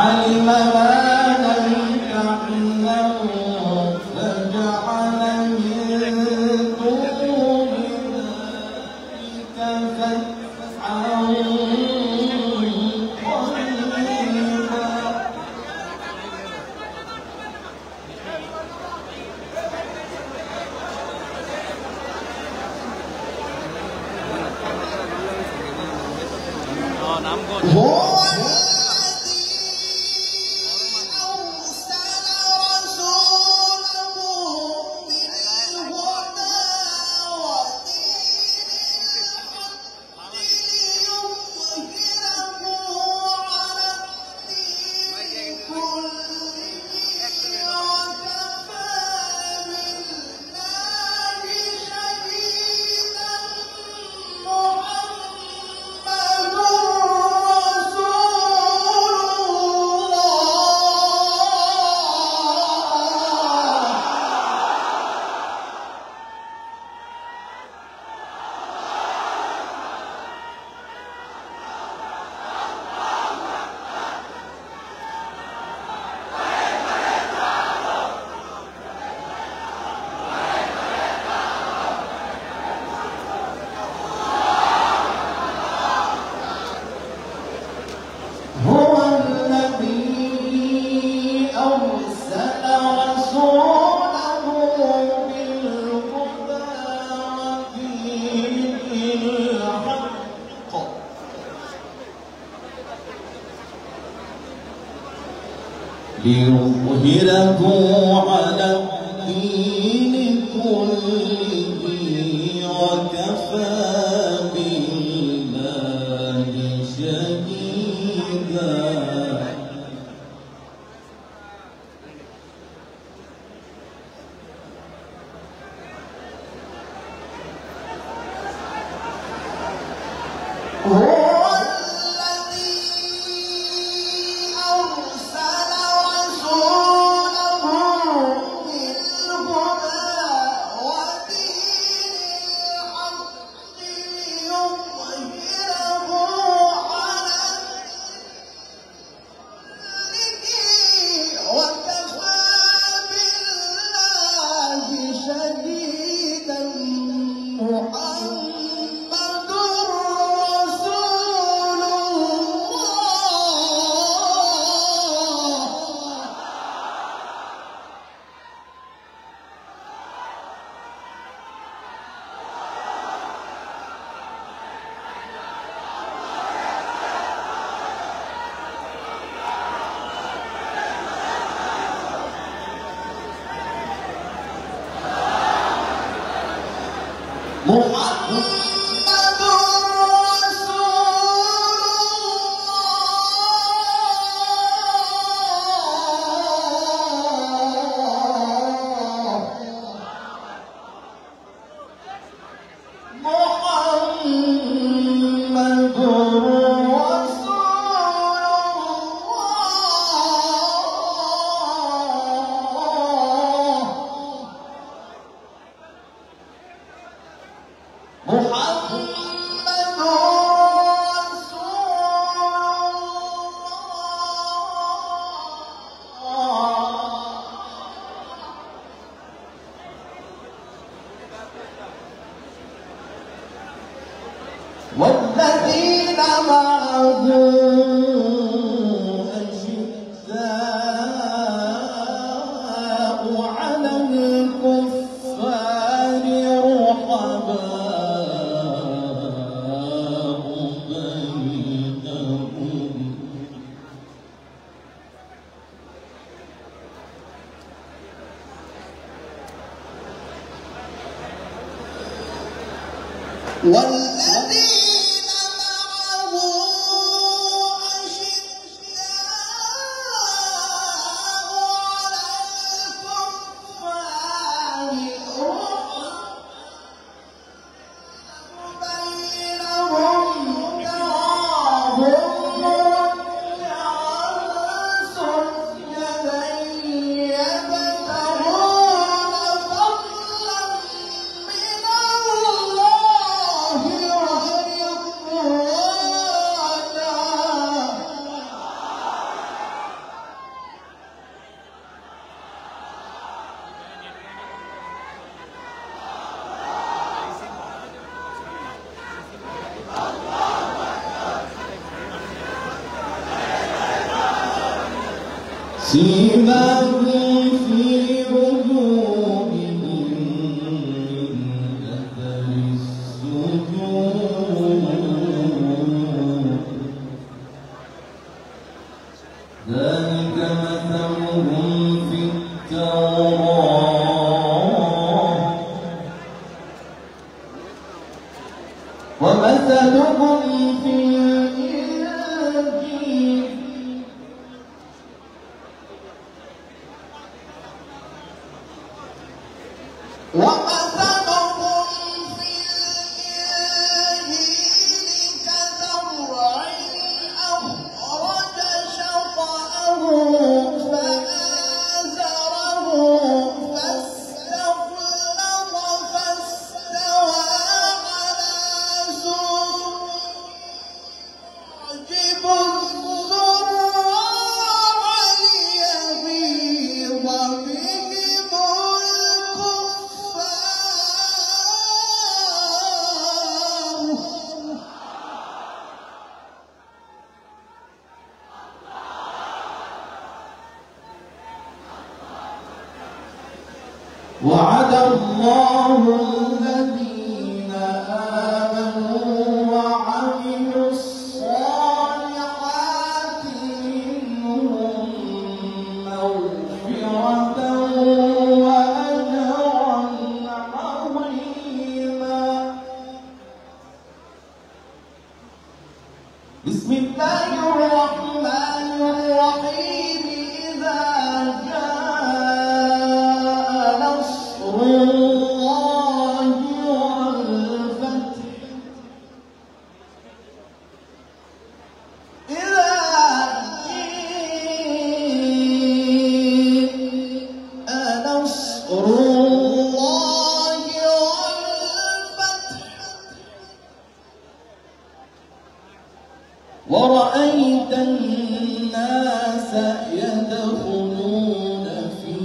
علم ما لم تعلموا فجعل من دون ذلك فتحا قريبا. ليظهره على الدين كله وكفى بالله شهيدا. والذين معه أشداء على الكفار رحماء بينهم والذين معه أشداء سيماهم في وجوههم من أثر السجود ذلك مثلهم في التوراة ومثلهم في الإنجيل ومثلهم في الإنجيل كزرع أخرج شطأه فآزره فاستغلظ فاستوى على سوقه يعجب الزراع ليغيظ بهم وعد الله الذين آمنوا وعملوا الصالحات منهم مغفرة وأجرا عظيما. بسم الله الرحمن الرحيم. إذا جاء نصر الله والفتح إذا جاء نصر الله والفتح ورأيت الناس يدخلون في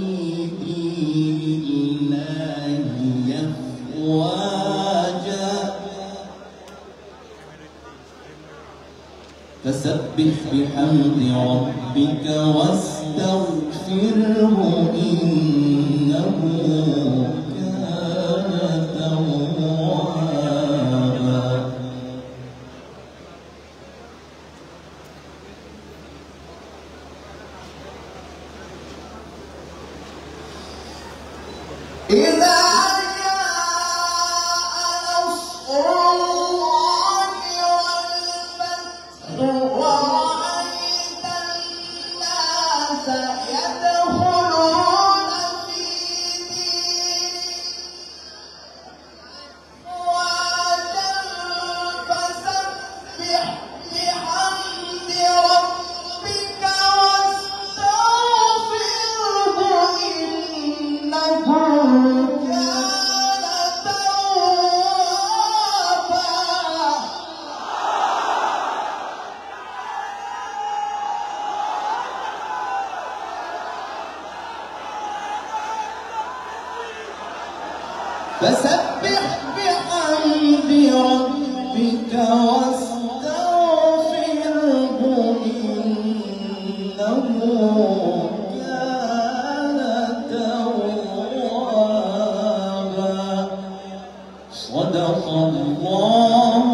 دين الله أفواجا فسبح بحمد ربك واستغفره إنه كان توابا. إذا جاء نصر الله والفتح ورأيت الناس يدخلون في دين أفواجا فسبح بحمد ربك واستغفره إنه فسبح بحمد ربك واستغفره إنه كان توابا. صدق الله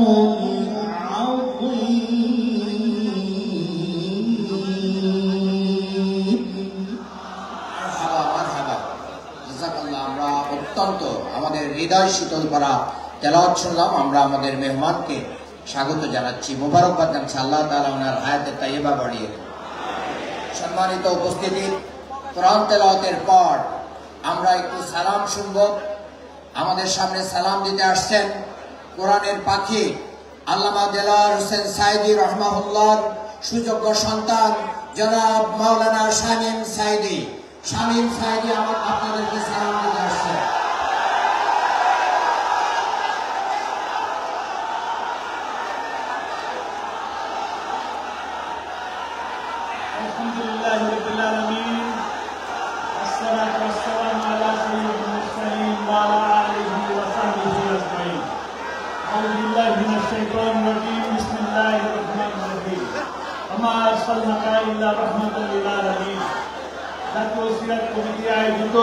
العظيم. অত্যন্ত আমাদের হৃদয় শীতল করা তেলাওয়াত শুনলাম। আমরা আমাদের মেহমানকে স্বাগত জানাচ্ছি, মোবারকবাদ জানাচ্ছি। আল্লাহ তাআলা ওনার হায়াতে তাইয়্যিবা বাড়িয়ে দেন। সম্মানিত উপস্থিতি, কোরআন তেলাওয়াতের পর আমরা একটু সালাম শুনব। আমাদের সামনে সালাম দিতে আসছেন কোরআনের পাখি আল্লামা দেলাওয়ার হোসেন সাইদি রহমাহুল্লাহর সুযোগ্য সন্তান জনাব মাওলানা শামীম সাইদি। শামীম সাইদি আপনাদেরকে সালাম দিতে আসছেন। আলহামদুলিল্লাহ রাব্বিল আলামিন, আসসালাতু ওয়াসসালামু আলা সাইয়্যিদিল মুরসালিন ওয়া আলা আলিহি ওয়া সাহবিহি আজমাইন। আউযু বিল্লাহি মিনাশ শাইতানির রাজীম। বিসমিল্লাহির রহমানির রহিম। ওয়া মা আরসালনাকা ইল্লা রাহমাতাল লিল আলামিন। জাতীয় সিরাত কমিটি আয়োজিত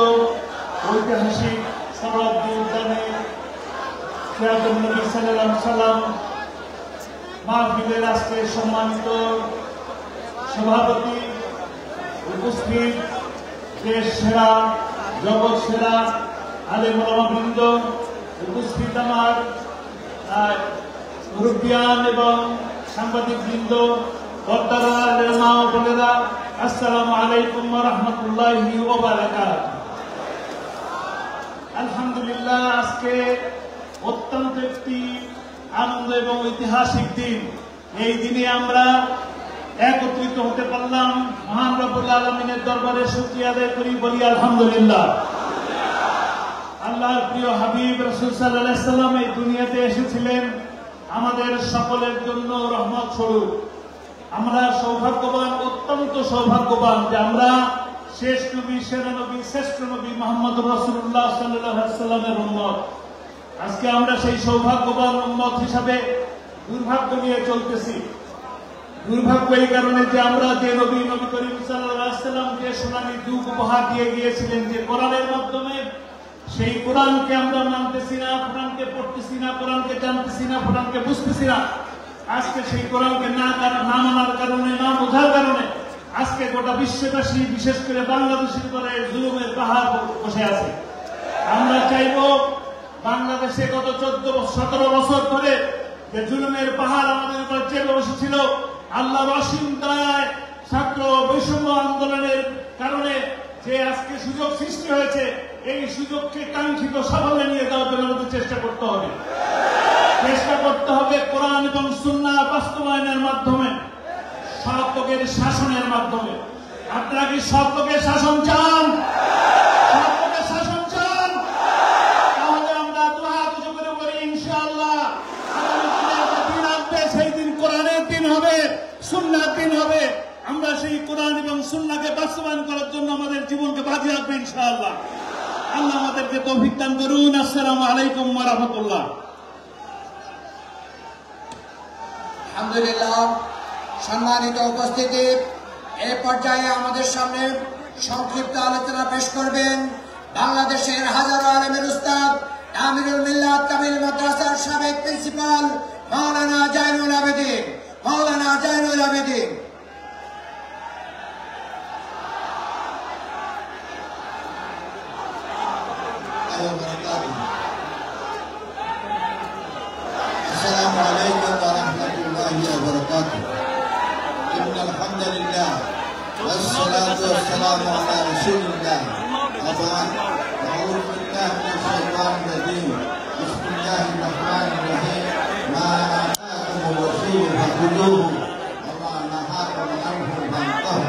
ঐতিহাসিক সরাবদি উদ্যানে সিরাতুন নবী সাল্লাল্লাহু আলাইহি ওয়াসাল্লাম মাহফিলের আজকে সম্মানিত সভাপতি, উপস্থিত দেশ সেরা, জগৎ সেরা আলেম ওলামাবৃন্দ, উপস্থিত আমার মুরব্বিয়ান এবং সাংবাদিক বৃন্দ, বর্তারা, মা ও বোনেরা, আসসালামু আলাইকুম ওয়া রাহমাতুল্লাহি ওয়া বারাকাতুহু। আলহামদুলিল্লাহ, আজকে অত্যন্ত একটি আনন্দ এবং ঐতিহাসিক দিন। এই দিনে আমরা একত্রিত হতে পারলাম। মহান রব্বুল আলামিনের দরবারে শুকরিয়া আদায় করি, বলি আলহামদুলিল্লাহ। আল্লাহর প্রিয় হাবিব রাসূল সাল্লাল্লাহু আলাইহি ওয়াসাল্লাম এই দুনিয়াতে এসেছিলেন আমাদের সকলের জন্য রহমত স্বরূপ। আমরা সৌভাগ্যবান, অত্যন্ত সৌভাগ্যবান যে আমরা শেষ নবী, সেরা নবী, শ্রেষ্ঠ নবী মুহাম্মদ রাসূলুল্লাহ সাল্লাল্লাহু আলাইহি ওয়াসাল্লামের উম্মত। আজকে আমরা সেই সৌভাগ্যবান উম্মত হিসাবে দুর্ভাগ্য নিয়ে চলতেছি। দুর্ভাগ্য এই কারণে যে আমরা যে নবী করিম সাল্লাল্লাহু আলাইহি ওয়াসাল্লাম যে সোনালী যুগ উপহার দিয়ে গিয়েছিলেন, যে কোরআনের মাধ্যমে, সেই কোরআনকে আমরা মানতেছি না, কোরআনকে পড়তেছি না, কোরআনকে জানতেছি না, কোরআনকে বুঝতেছি না। আজকে সেই কোরআনকে না মানার কারণে, না বোঝার কারণে আজকে গোটা বিশ্ববাসী, বিশেষ করে বাংলাদেশের উপরে জুলুমের পাহাড় বসে আছে। আমরা চাইব বাংলাদেশে গত 14-17 বছর ধরে যে জুলুমের পাহাড় আমাদের উপর চেপে বসেছিল, আল্লাহর অসীম দয়ায় ছাত্র বৈষম্য আন্দোলনের কারণে যে আজকে সুযোগ সৃষ্টি হয়েছে, এই সুযোগকে কাঙ্ক্ষিত সাফল্যে নিয়ে যাওয়ার জন্য আমাদের চেষ্টা করতে হবে। চেষ্টা করতে হবে কোরআন এবং সুন্নাহ বাস্তবায়নের মাধ্যমে, সৎ লোকের শাসনের মাধ্যমে। আপনারা কি সৎ লোকের শাসন চান? সৎ লোকের শাসন চান? তাহলে আমরা দুহাত উঁচু করে বলি ইনশাআল্লাহ দিন আসবে, সেই দিন কোরআনের দিন হবে, সুন্নাহর দিন হবে। আমরা সেই কোরআন এবং সুন্নাহকে বাস্তবায়ন করার জন্য আমাদের জীবনকে বাজি রাখবো ইনশাআল্লাহ। আল্লাহ আমাদেরকে তৌফিক দান করুন। আসসালামু আলাইকুম ওয়া রাহমাতুল্লাহ। আলহামদুলিল্লাহ, সম্মানিত উপস্থিতি, এই পর্যায়ে আমাদের সামনে সংক্ষিপ্ত আলোচনা পেশ করবেন বাংলাদেশের হাজারো আলেমের উস্তাদ, আমিরুল মিল্লাত কামিল মাদ্রাসার সাবেক প্রিন্সিপাল মাওলানা জাইনুল আবেদিন। মাওলানা জাইনুল আবেদিন। السلام عليكم ورحمة الله وبركاته. إن الحمد لله والصلاة والسلام على رسول الله. وبعد أعوذ بالله من الشيطان الرجيم. بسم الله الرحمن الرحيم. ما آتاكم الرسول فخذوه وما نهاكم عنه فانتهوا.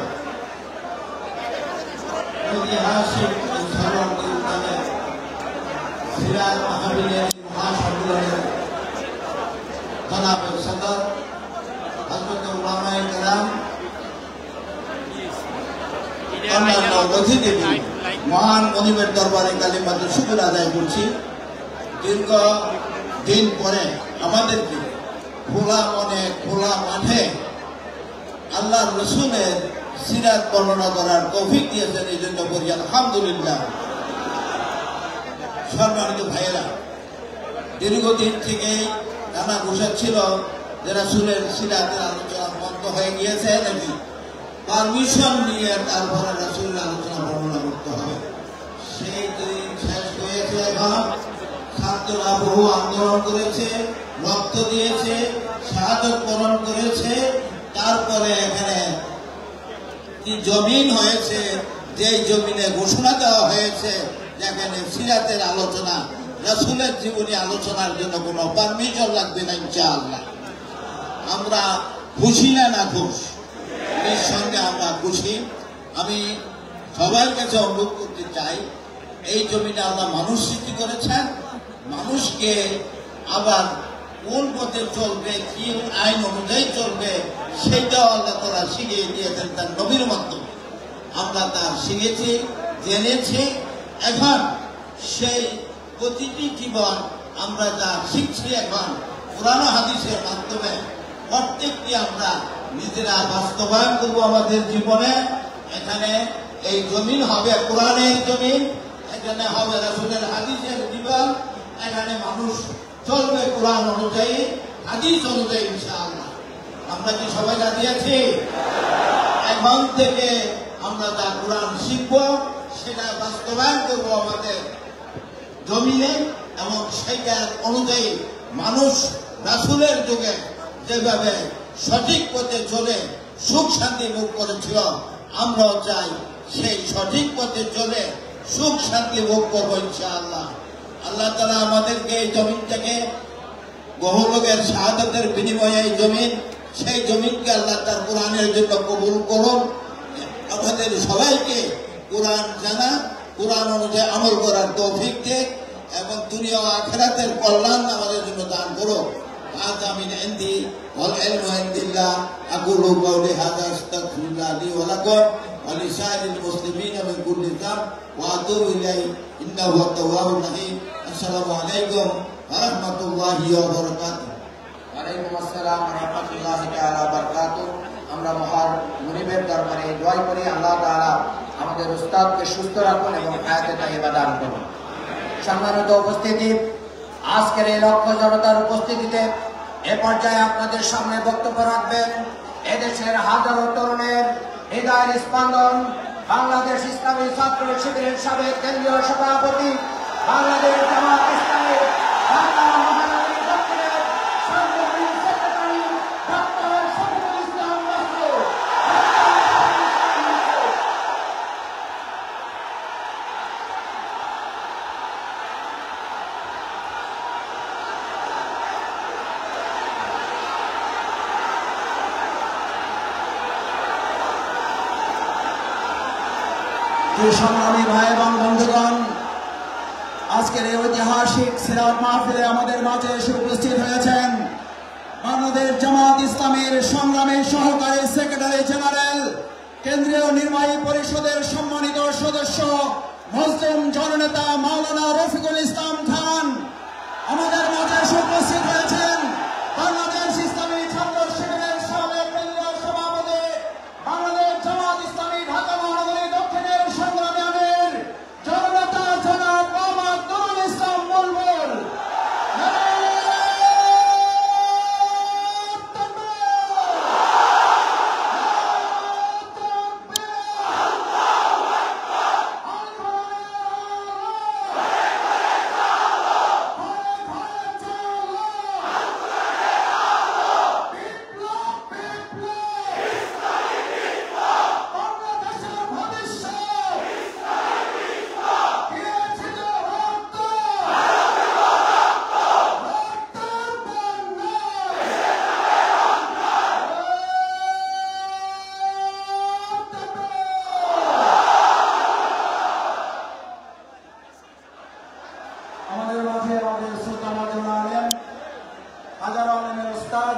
ঐতিহাসিক সরাবদি উদ্যানে সিরাত মাহফিলের মহাসম্মেলনের জনাব সদর হযরত উলামায়ে কেরাম, অন্যান্য অতিথিবৃন্দ, মহান মনিবের দরবারে কালিমাতুল শুকর আদায় করছি। দীর্ঘ দিন পরে আমাদেরকে খোলা মনে, খোলা মাঠে আল্লাহ রসুলের সিরাত বর্ণনা করার তৌফিক দিয়েছেন, এই জন্য বলি আলহামদুলিল্লাহ। সম্মানিত ভাইয়েরা, দীর্ঘদিন থেকে জানা ঘোষা ছিল যে রাসূলের সিরাতের আলোচনা বন্ধ হয়ে গিয়েছে, নাকি পারমিশন নিয়ে তারপরে রাসূলের আলোচনা বর্ণনা করতে হবে। সেই দিন শেষ হয়েছে। এখন ছাত্ররা বহু আন্দোলন করেছে, রক্ত দিয়েছে, শাহাদত বরণ করেছে, তারপরে এখানে কি জমিন হয়েছে, যে জমিনে ঘোষণা দেওয়া হয়েছে যেখানে সিরাতের আলোচনা, রাসূলের জীবনী আলোচনার জন্য কোনো পারমিশন লাগবে না ইনশাআল্লাহ। আমরা খুশি না নাখুশ? নিঃসন্দেহে আমরা খুশি। আমি সবার কাছে অনুরোধ করতে চাই, এই জমিনে আল্লাহ মানুষ সৃষ্টি করেছেন, মানুষকে আবার কোন পথে চলবে, কি আইন অনুযায়ী চলবে, সেইটাও আল্লাহ তাআলা শিখিয়ে দিয়েছেন তার নবীর মাধ্যমে। আমরা তা শিখেছি, জেনেছি। এখন সেই প্রতিটি জীবন আমরা যা শিখছি এখন কোরআন হাদিসের মাধ্যমে প্রত্যেকটি আমরা নিজেরা বাস্তবায়ন করব আমাদের জীবনে। এখানে এই জমিন হবে কোরআনের জমিন, এখানে হবে রাসূলের হাদিসের জীবন, এখানে মানুষ চলবে কোরআন অনুযায়ী, হাদিস অনুযায়ী ইনশাআল্লাহ। আমরা কি সবাই রাজি আছি? এখন থেকে আমরা যা কোরআন শিখব সেটা বাস্তবায়ন করব আমাদের জমিনে, এবং সেইটার অনুযায়ী মানুষ রাসূলের যুগে যেভাবে সঠিক পথে চলে সুখ শান্তি ভোগ করেছিল, আমরাও চাই সেই সঠিক পথে চলে সুখ শান্তি ভোগ করবো ইনশাআল্লাহ। আল্লাহ তাআলা আমাদেরকে এই জমিনটাকে বহু লোকের শাহাদাতের বিনিময়ে এই জমিন, সেই জমিনকে আল্লাহ তার কোরআনের জন্য কবুল করুন। আমাদের সবাইকে কোরআন জানা, কোরআন অনুযায়ী আমল করার তৌফিক দেয়, এবং দুনিয়া ও আখিরাতের কল্যাণ আমাদের জন্য দান করো। هذا من عندي والعلم عند الله. أقول قولي هذا أستغفر الله لي ولكم ولسائر المسلمين من كل ذنب وأتوب إليه إنه هو التواب الرحيم. السلام عليكم ورحمة الله وبركاته. ওয়ালাইকুম আসসালাম ওয়া রাহমাতুল্লাহি তাআলা ওয়া বারাকাতুহু। আমরা মহান মুনিবের দরবারে দোয়া করি আল্লাহ তাআলা আমাদের উস্তাদকে সুস্থ রাখুন এবং হায়াতে তাইয়্যিবা দান করুন। সম্মানিত উপস্থিতি, আজকের এই লক্ষ জনতার উপস্থিতিতে এ পর্যায়ে আপনাদের সামনে বক্তব্য রাখবেন এদেশের হাজারো তরুণের হৃদয়ের স্পন্দন, বাংলাদেশ ইসলামী ছাত্র শিবিরের সাবেক কেন্দ্রীয় সভাপতি, বাংলাদেশ জামাত ইসলামী ঢাকা মহানগরী দক্ষিণের সংগ্রামী সেক্রেটারি ডক্টর শফিকুল ইসলাম মাসুদ। সংগ্রামী ভাই এবং বন্ধুগণ, আজকের এই ঐতিহাসিক সিরাত মাহফিলে আমাদের মাঝে এসে উপস্থিত হয়েছেন বাংলাদেশ জামাত ইসলামীর সংগ্রামী সহকারী সেক্রেটারি জেনারেল, কেন্দ্রীয় নির্বাহী পরিষদের সম্মানিত সদস্য মুসলিম জননেতা মাওলানা রফিকুল ইসলাম খান। আমাদের মাঝে এসে উপস্থিত হয়েছেন বাংলাদেশ ইসলামী ছাত্র শিবিরের সাবেক কেন্দ্রীয় সভাপতি, বাংলাদেশ জামাত ইসলামী ঢাকা মহানগরী দক্ষিণের সংগ্রামী আমির জননেতা জনাব মোহাম্মদ নুরুল ইসলাম বুলবুল। আমাদের মাঝে আমাদের সুলতান আলেম, হাজারো আলেমের উস্তাদ,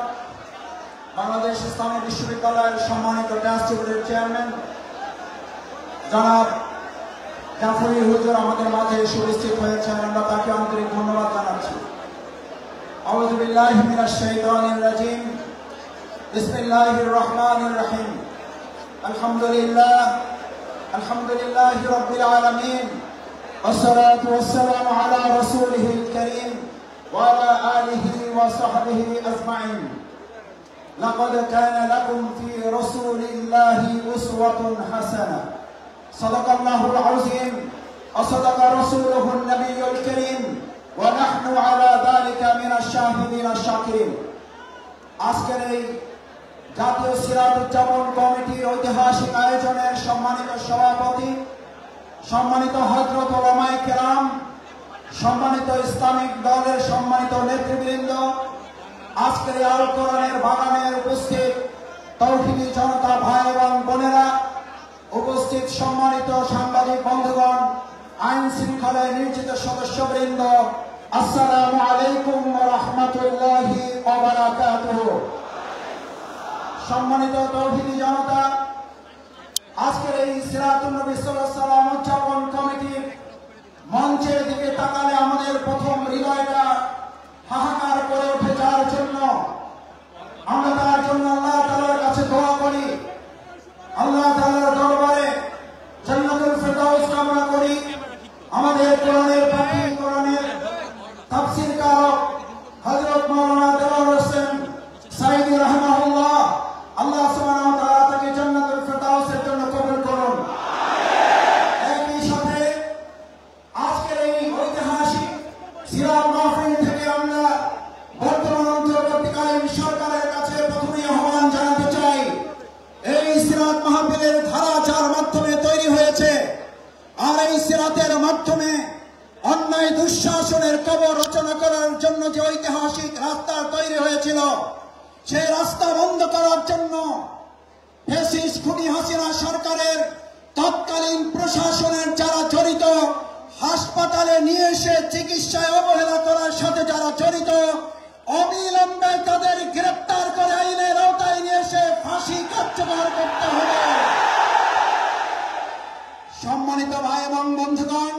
বাংলাদেশ ইসলামী বিশ্ববিদ্যালয়ের সম্মানিত ট্রাস্টিবোর্ডের চেয়ারম্যান জনাব জাফরি হুজুর আমাদের মাঝে এসে উপস্থিত হয়েছেন। আমরা তাকে আন্তরিক ধন্যবাদ জানাচ্ছি। আউযু বিল্লাহি মিনাশ শাইতানির রাজিম। বিসমিল্লাহির রহমানির রহিম। আলহামদুলিল্লাহি রাব্বিল আলামিন। والصلاة والسلام على رسوله الكريم وعلى آله وصحبه أجمعين. لقد كان لكم في رسول الله أسوة حسنة. صدق الله العظيم وصدق رسوله النبي الكريم ونحن على ذلك من الشاهدين الشاكرين. আজকের এই জাতীয় সিরাত উদযাপন কমিটির ঐতিহাসিক আয়োজনের সম্মানিত সভাপতি, সম্মানিত হযরত ওলামায়ে কেরাম, সম্মানিত ইসলামিক দলের সম্মানিত নেতৃবৃন্দ, আজকের এই আল কোরআনের বাগানে উপস্থিত তৌহিদি জনতা ভাই এবং বোনেরা, উপস্থিত সম্মানিত সাংবাদিক বন্ধুগণ, আইন শৃঙ্খলায় নিয়োজিত সদস্যবৃন্দ, আসসালামু আলাইকুম ওয়া রাহমাতুল্লাহি ওয়া বারাকাতুহু। সম্মানিত তৌহিদি জনতা, আজকের এই সিরাতুন নবী সাল্লাল্লাহু আলাইহি ওয়াসাল্লাম উদযাপন কমিটির মঞ্চের দিকে তাকালে আমাদের প্রথম হৃদয়টা হাহাকার করে ওঠে, যার জন্য আমরা তার জন্য আল্লাহ তাআলার কাছে দোয়া করি। আল্লাহ তাআলার দরবারে যেন ফেরদৌস কামনা করি। আমাদের কোরআনের পাখি, কোরআনের তাফসীর কারক হযরত মাওলানা দেওয়ার হোসেন সাইদি রাহিমাহুল্লাহ, আল্লাহ সুবহানাহু ওয়া তাআলা তাকে জান্নাতুল ফেরদাউসের জন্য কবুল করুন। একই সাথে আজকের এই ঐতিহাসিক সিরাত মাহফিল থেকে আমরা বর্তমান অন্তর্বর্তীকালীন সরকারের কাছে প্রথমেই আহ্বান জানাতে চাই, এই সিরাত মাহফিলের ধারা যার মাধ্যমে তৈরি হয়েছে, আর এই সিরাতের মাধ্যমে অন্যায় দুঃশাসনের কবর রচনা করার জন্য যে ঐতিহাসিক রাস্তা তৈরি হয়েছিল, সেই রাস্তা বন্ধ করার জন্য ফ্যাসিস্ট খুনি হাসিনা সরকারের তৎকালীন প্রশাসনের যারা জড়িত, হাসপাতালে নিয়ে এসে চিকিৎসায় অবহেলা করার সাথে যারা জড়িত, অবিলম্বে তাদের গ্রেপ্তার করে আইনের আওতায় নিয়ে এসে ফাঁসি কার্যকর করতে হবে। সম্মানিত ভাই এবং বন্ধুগণ,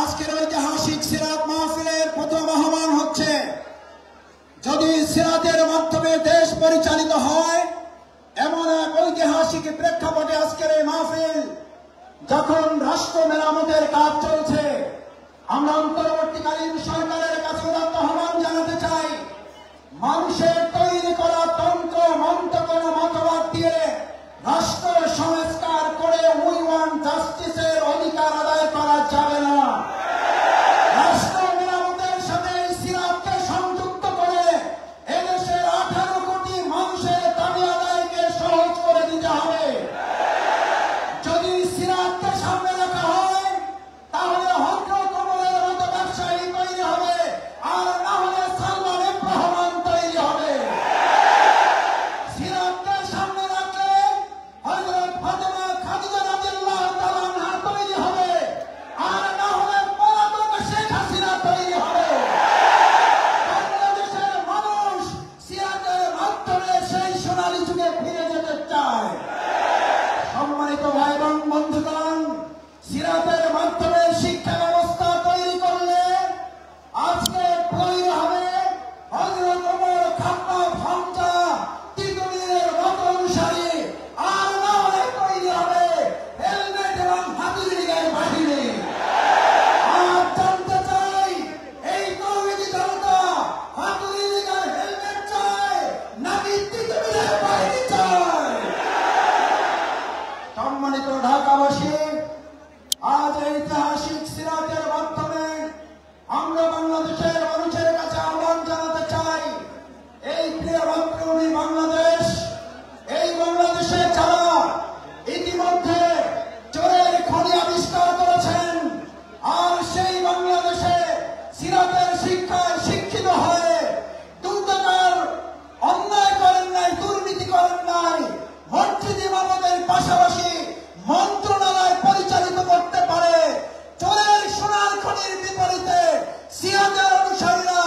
আজকের ঐতিহাসিক সিরাত মাহফিলের প্রথম আহ্বান হচ্ছে, যদি সিরাতের মাধ্যমে দেশ পরিচালিত হয়, এমন এক ঐতিহাসিক প্রেক্ষাপটে আজকের এই মাহফিল, যখন রাষ্ট্র মেরামতের কাজ চলছে, আমরা অন্তর্বর্তীকালীন সরকারের কাছে আহ্বান জানাতে চাই, মানুষের তৈরি করা তন্ত্র মন্ত্র কোনো মতবাদ দিয়ে রাষ্ট্র সংস্কার করে উই ওয়ান্ট জাস্টিসের অধিকার আদায় করা যাবে না। রাষ্ট্র মেরামতের সাথে এই সিরাতকে সংযুক্ত করে এদেশের 18 কোটি মানুষের দাবি আদায়কে সহজ করে দিতে হবে। যদি সিরাতকে সামনে রাখা হয়, তাহলে হযরত ওমরের মতো ব্যবসায়ী তৈরি হবে, আর না হলে সালমান ইবনে রহমান তৈরি হবে। সিরাতকে সামনে রাখলে হযরত ফাতেমা খাদিজা রাদিয়াল্লাহু তাআলা আনহা তৈরি হবে, আর না হলে পলাতক শেখ হাসিনা তৈরি হবে। বাংলাদেশের মানুষ সিরাতের মাধ্যমে সেই সোনালী যুগে ফিরে যেতে চায়। সম্মানিত ভাই এবং বন্ধুগণ, সিরাতের মাধ্যমে শিক্ষা ব্যবস্থা তৈরি করলে আজকে তৈরি হবে হযরত ওমর, খাত্তাব, হামজা, তিতুমীরের মত অনুসারী, আর না হলে তৈরি হবে হেলমেট এবং হাতুড়ি লীগের বাহিনী। আর জানতে চাই, এই তৌহিদি জনতা হাতুড়ি লীগের হেলমেট চায় নাকি তিতুমীরের বাহিনী চায়? সম্মানিত ঢাকাবাসী, আজ ঐতিহাসিক সিরাতের মাধ্যমে আমরা বাংলাদেশের মানুষের কাছে আহ্বান জানাতে চাই, এই প্রিয় মাতৃভূমি বাংলাদেশ, এই বাংলাদেশে যারা ইতিমধ্যে চোরের খনি আবিষ্কার করেছেন, আর সেই বাংলাদেশে সিরাতের শিক্ষায় শিক্ষিত হয়ে দুর্নীতির অন্যায় করেন নাই, দুর্নীতি করেন নাই, মসজিদ ইমামদের পাশাপাশি মন্ত্রণালয় পরিচালিত করতে পারে, চোরের সোনার খনির বিপরীতে সিরাতের অনুসারীরা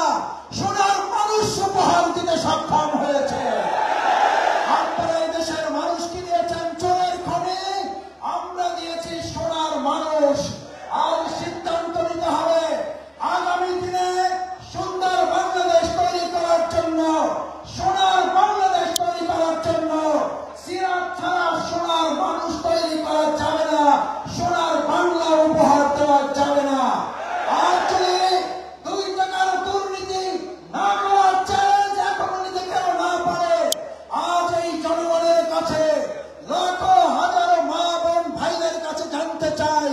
সোনার মানুষ উপহার দিতে সক্ষম হয়েছে। আপনারা এই দেশের মানুষকে দিয়েছেন চোরের খনি, আমরা দিয়েছি সোনার মানুষ। আর সিদ্ধান্ত নিতে হবে আগামী দিনে সুন্দর বাংলাদেশ তৈরি করার জন্য, সোনার বাংলাদেশ তৈরি করার জন্য সিরাত ছাড়া সোনার মানুষ তৈরি করা যাবে না, সোনার বাংলা উপহার দেওয়া যাবে না। আর যদি 2 টাকার দুর্নীতি না করার চ্যালেঞ্জ এখনো নিতে কেউ না পারে, আজ এই জনগণের কাছে, লাখো হাজারো মা বোন ভাইদের কাছে জানতে চাই,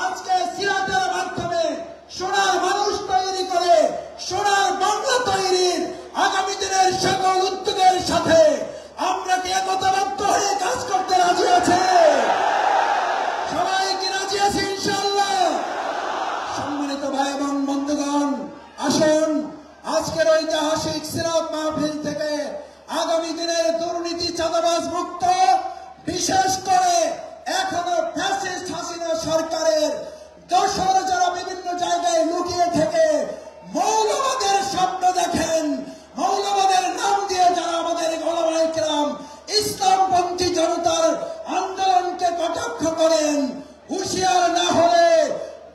আজকে সিরাতের মাধ্যমে সোনার মানুষ তৈরি করে সোনার বাংলা তৈরির আগামী দিনের সকল উদ্যোগের সাথে আমরা কি একতাবদ্ধ হয়ে কাজ করতে রাজি আছে? সবাই কি রাজি আছে ইনশাআল্লাহ? সম্মানিত ভাই এবং বন্ধুগণ, আসুন আজকের ঐতিহাসিক সিরাত মাহফিল থেকে আগামী দিনের দুর্নীতি চাঁদাবাজ মুক্ত, বিশেষ করে এখনো ফ্যাসিস্ট হাসিনা সরকারের দোসর যারা বিভিন্ন জায়গায় লুকিয়ে থেকে মৌলবাদের স্বপ্ন দেখেন, মৌলবাদের নাম দিয়ে যারা আমাদের ওলামায়ে কেরাম ইসলামপন্থী জনতার আন্দোলনকে কটাক্ষ করেন, হুঁশিয়ার না হলে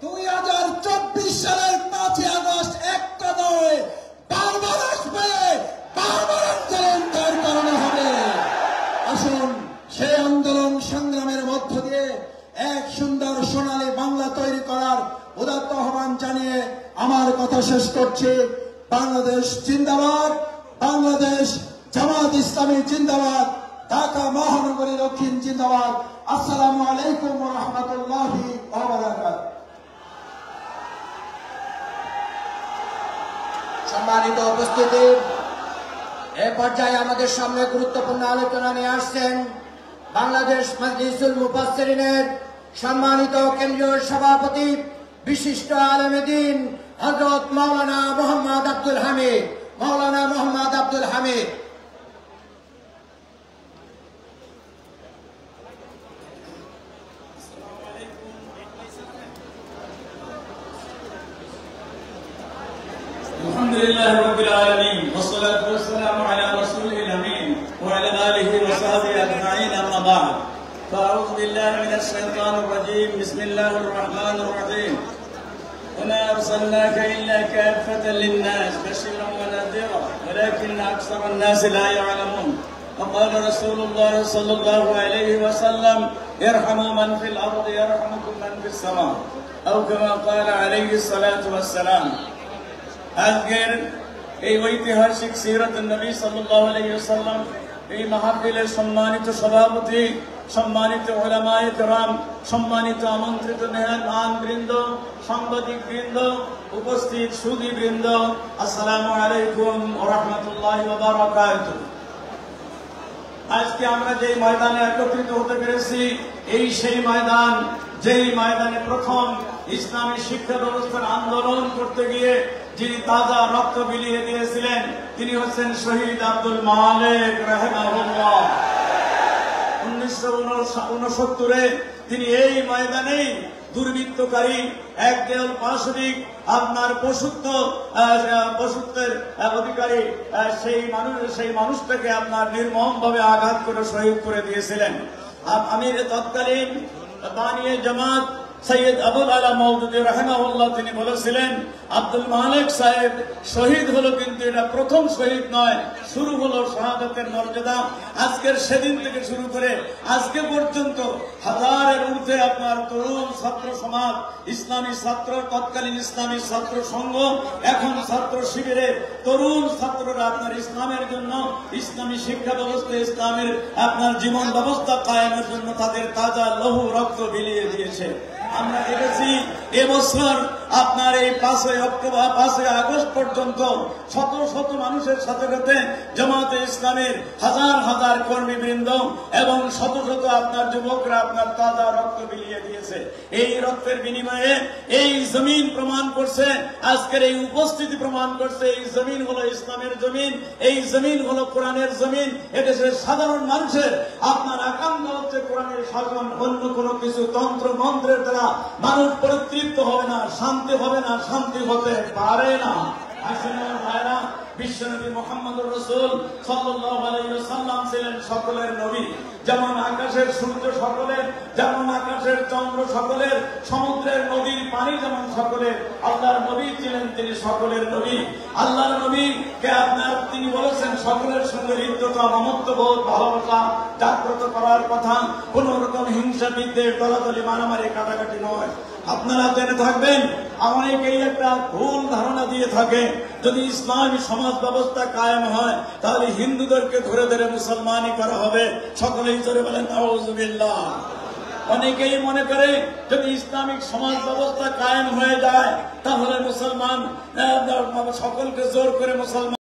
2024 সালের 5 আগস্ট একটা নয়, বারবার আসবে, বারবার আন্দোলন দাঁড় করানো হবে। আসুন সেই আন্দোলন সংগ্রামের মধ্য দিয়ে এক সুন্দর সোনালী বাংলা তৈরি করার উদাত্ত আহ্বান জানিয়ে আমার কথা শেষ করছি। বাংলাদেশ জিন্দাবাদ, বাংলাদেশ জামাত ইসলামী জিন্দাবাদ, ঢাকা মহানগরী দক্ষিণ জিন্দাবাদ। আসসালামু আলাইকুম ওয়া রাহমাতুল্লাহি ওয়া বারাকাতুহু। সম্মানিত উপস্থিতি, এ পর্যায়ে আমাদের সামনে গুরুত্বপূর্ণ আলোচনা নিয়ে আসছেন বাংলাদেশ মাজলিসুল মুফাসসিরিনের সম্মানিত কেন্দ্রীয় সভাপতি বিশিষ্ট আলেমে দ্বীন হযরত মাওলানা মোহাম্মদ আব্দুল হামিদ। মাওলানা মোহাম্মদ আব্দুল হামিদ। الحمد لله رب العالمين والصلاة والسلام على رسوله الأمين وعلى آله وصحبه أجمعين أما بعد فأعوذ بالله من الشيطان الرجيم بسم الله الرحمن الرحيم وما أرسلناك إلا كافة للناس بشيرا ونذيرا ولكن أكثر الناس لا يعلمون وقال رسول الله صلى الله عليه وسلم ارحموا من في الأرض يرحمكم من في السماء أو كما قال عليه الصلاة والسلام। আজকের এই ঐতিহাসিক সিরাতুন নবী সাল্লাল্লাহু আলাইহি ওয়াসাল্লাম এই মাহফিলের সম্মানিত সভাপতি, সম্মানিত উলামায়ে কেরাম, সম্মানিত আমন্ত্রিত মেহমান বৃন্দ, সাংবাদিক বৃন্দ, উপস্থিত সুধী বৃন্দ, আসসালামু আলাইকুম ওয়া রাহমাতুল্লাহি ওয়া বারাকাতুহু। আজকে আমরা যে ময়দানে একত্রিত হতে পেরেছি, এই সেই ময়দান যেই ময়দানে প্রথম ইসলামী শিক্ষা ব্যবস্থার আন্দোলন করতে গিয়ে যিনি তাজা রক্ত বিলিয়ে দিয়েছিলেন তিনি হচ্ছেন শহীদ আব্দুল মালেক রাহিমাহুল্লাহ। 1969-এ তিনি এই ময়দানেই দুর্বৃত্তকারী একদল পাশবিক আপনার পশুত্বের অধিকারী সেই মানুষটাকে আপনার নির্মম ভাবে আঘাত করে শহীদ করে দিয়েছিলেন। আমির তৎকালীন বানিয়ে জামাত সৈয়দ আবুল আলা মওদুদী রাহিমাহুল্লাহ তিনি বলেছিলেন আব্দুল মালেক সাহেব শহীদ হলো, কিন্তু এটা প্রথম শহীদ নয়, শুরু হলো শাহাদাতের মর্যাদা। আজকের সেদিন থেকে শুরু করে আজকে পর্যন্ত হাজারের ঊর্ধ্বে আপনার তরুণ ছাত্র সমাজ, ইসলামী ছাত্র, তৎকালীন ইসলামী ছাত্র সংঘ, এখন ছাত্র শিবিরের তরুণ ছাত্ররা আপনার ইসলামের জন্য, ইসলামী শিক্ষা ব্যবস্থা, ইসলামের আপনার জীবন ব্যবস্থা কায়েমের জন্য তাদের তাজা লহু রক্ত বিলিয়ে দিয়েছে। আমরা দেখেছি এবছর আপনার এই 5 অক্টোবর 5 আগস্ট পর্যন্ত শত শত মানুষের সাথে সাথে জামাতে ইসলামের হাজার হাজার কর্মীবৃন্দ এবং শত শত আপনার যুবকরা আপনার তাজা রক্ত বিলিয়ে দিয়েছে। এই রক্তের বিনিময়ে এই জমিন প্রমাণ করছে, আজকের এই উপস্থিতি প্রমাণ করছে এই জমিন হলো ইসলামের জমিন, এই জমিন হলো কোরআনের জমিন। এদেশের সাধারণ মানুষের আপনার আকাঙ্ক্ষা হচ্ছে কোরআনের শাসন, অন্য কোনো কিছু তন্ত্র মন্ত্রের দ্বারা মানুষ পরিতৃপ্ত হবে না, শান্তি হবে না, শান্তি হতে পারে না। বিশ্বনবী মুহাম্মদুর রাসূল সাল্লাল্লাহু আলাইহি ওয়াসাল্লাম ছিলেন সকলের নবী। যেমন আকাশের সূর্য সকলের, যেমন আকাশের চন্দ্র সকলের, সমুদ্রের নদীর পানি যেমন সকলের, আল্লাহর নবী ছিলেন তিনি সকলের নবী। আল্লাহর নবীকে আপনার তিনি বলেছেন সকলের সঙ্গে হৃদ্যতা, মমত্ববোধ, ভালোবাসা জাগ্রত করার কথা, কোন রকম হিংসা, বিদ্বেষ, দলাদলি, মারামারি, কাটাকাটি নয়। আপনারা জেনে থাকবেন অনেকেই একটা ভুল ধারণা দিয়ে থাকে যদি ইসলামী সমাজ ব্যবস্থা কায়েম হয় তাহলে হিন্দুদেরকে ধরে ধরে মুসলমানি করা হবে। সকলেই জোরে বলেন নাউযুবিল্লাহ। অনেকেই মনে করে যদি ইসলামিক সমাজ ব্যবস্থা কায়েম হয়ে যায় তাহলে মুসলমান সকলকে জোর করে মুসলমান